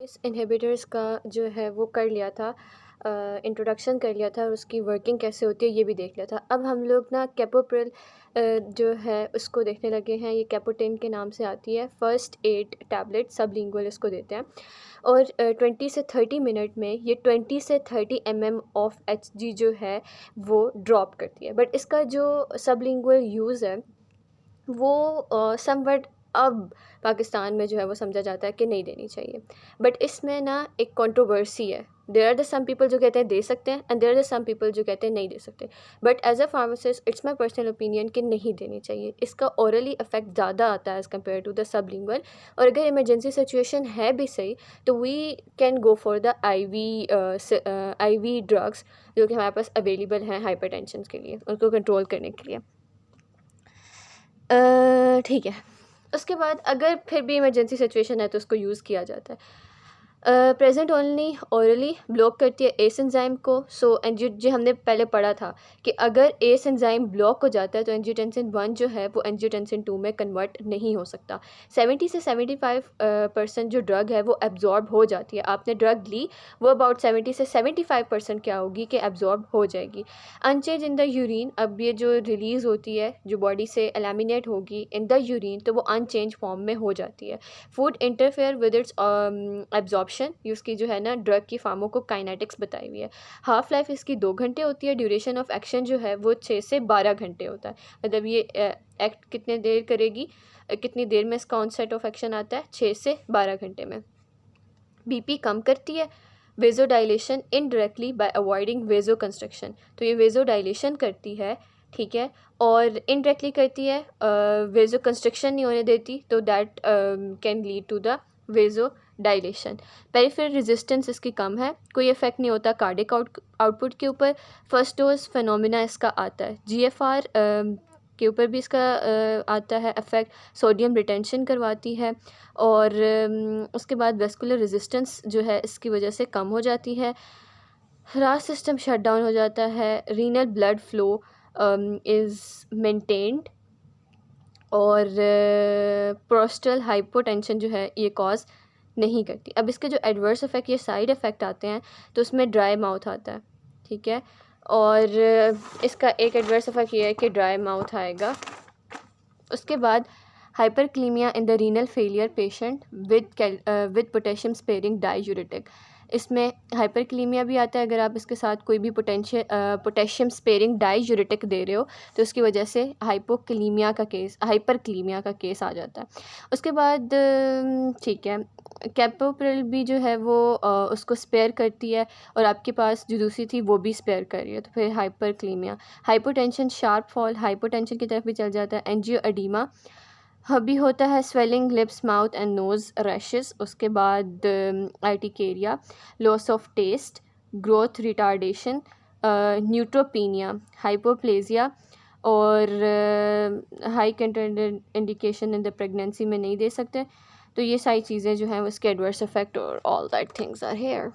इस इनहिबिटर्स का जो है वो कर लिया था, इंट्रोडक्शन कर लिया था और उसकी वर्किंग कैसे होती है ये भी देख लिया था। अब हम लोग ना कैपोप्रिल जो है उसको देखने लगे हैं। ये कैपोटेन के नाम से आती है। फ़र्स्ट एड टैबलेट सबलिंगुअल इसको देते हैं और 20 से 30 मिनट में ये 20 से 30 ऑफ HG जो है वो ड्रॉप करती है। बट इसका जो सबलिंगुअल यूज़ है वो समवट अब पाकिस्तान में जो है वो समझा जाता है कि नहीं देनी चाहिए। बट इसमें ना एक कंट्रोवर्सी है। There are the some people जो कहते हैं दे सकते हैं and there are the some people जो कहते हैं नहीं दे सकते। But as a pharmacist it's my personal opinion कि नहीं देनी चाहिए। इसका ओरली इफेक्ट ज़्यादा आता है as compare to the sublingual. और अगर इमरजेंसी सिचुएशन है भी सही तो we can go for the IV drugs जो कि हमारे पास अवेलेबल हैं हाइपरटेंशन के लिए, उनको कंट्रोल करने के लिए। ठीक है। उसके बाद अगर फिर भी इमरजेंसी सिचुएशन है तो उसको यूज़ किया जाता है। प्रेजेंट ओनली ओरली ब्लॉक करती है एस एंजाइम को। सो जो हमने पहले पढ़ा था कि अगर एस एंजाइम ब्लॉक हो जाता है तो एंजियोटेंसिन 1 जो है वो एंजियोटेंसिन 2 में कन्वर्ट नहीं हो सकता। 70 से 75% जो ड्रग है वो एब्जॉर्ब हो जाती है। आपने ड्रग ली, वो अबाउट 70 से 75% क्या होगी कि एब्जॉर्ब हो जाएगी। अनचेंज इन द यूरिन, अब ये जो रिलीज़ होती है जो बॉडी से एलिमिनेट होगी इन द यूरिन तो वो अनचेंज फॉर्म में हो जाती है। Food interfere with its absorption, ये उसकी जो है ना ड्रग की फार्मो को काइनेटिक्स बताई हुई है। हाफ लाइफ इसकी 2 घंटे होती है। ड्यूरेशन ऑफ एक्शन जो है वो 6 से 12 घंटे होता है। मतलब ये एक्ट कितने देर करेगी, कितनी देर में इसका ऑनसेट ऑफ एक्शन आता है, 6 से 12 घंटे में। BP कम करती है। Vasodilation indirectly by avoiding vasoconstriction, तो ये वेजोडाइलेशन करती है, ठीक है, और इनडायरेक्टली करती है, वेजो कंस्ट्रक्शन नहीं होने देती, तो that can lead to the vasodilation. Peripheral resistance इसकी कम है, कोई इफेक्ट नहीं होता कार्डिक आउटपुट के ऊपर। फर्स्ट डोज फिनोमिना इसका आता है। GFR के ऊपर भी इसका आता है इफेक्ट। सोडियम रिटेंशन करवाती है और उसके बाद वेस्कुलर रेजिस्टेंस जो है इसकी वजह से कम हो जाती है। हरास सिस्टम शट डाउन हो जाता है। Renal blood flow is maintained और प्रोस्टल हाइपोटेंशन जो है ये कॉज नहीं करती। अब इसके जो एडवर्स इफेक्ट, ये साइड इफ़ेक्ट आते हैं तो उसमें ड्राई माउथ आता है, ठीक है, और इसका एक एडवर्स इफेक्ट ये है कि ड्राई माउथ आएगा। उसके बाद hyperkalemia in the renal failure patient with potassium sparing diuretic, इसमें हाइपरक्लीमिया भी आता है। अगर आप इसके साथ कोई भी पोटेशियम स्पेरिंग डाईयूरेटिक दे रहे हो तो उसकी वजह से हाइपरक्लीमिया का केस आ जाता है। उसके बाद ठीक है, कैपोप्रिल भी जो है वो उसको स्पेयर करती है और आपके पास जो दूसरी थी वो भी स्पेयर कर रही है, तो फिर हाइपरक्लीमिया। हाइपोटेंशन शार्प फॉल हाइपोटेंशन की तरफ भी चल जाता है। एंजियो एडीमा भी होता है। Swelling lips mouth and nose rashes. उसके बाद urticaria, loss of taste, growth retardation, neutropenia, hypoplasia और high content indication in the pregnancy में नहीं दे सकते। तो ये सारी चीज़ें जो हैं उसके एडवर्स इफेक्ट और all that things are hair.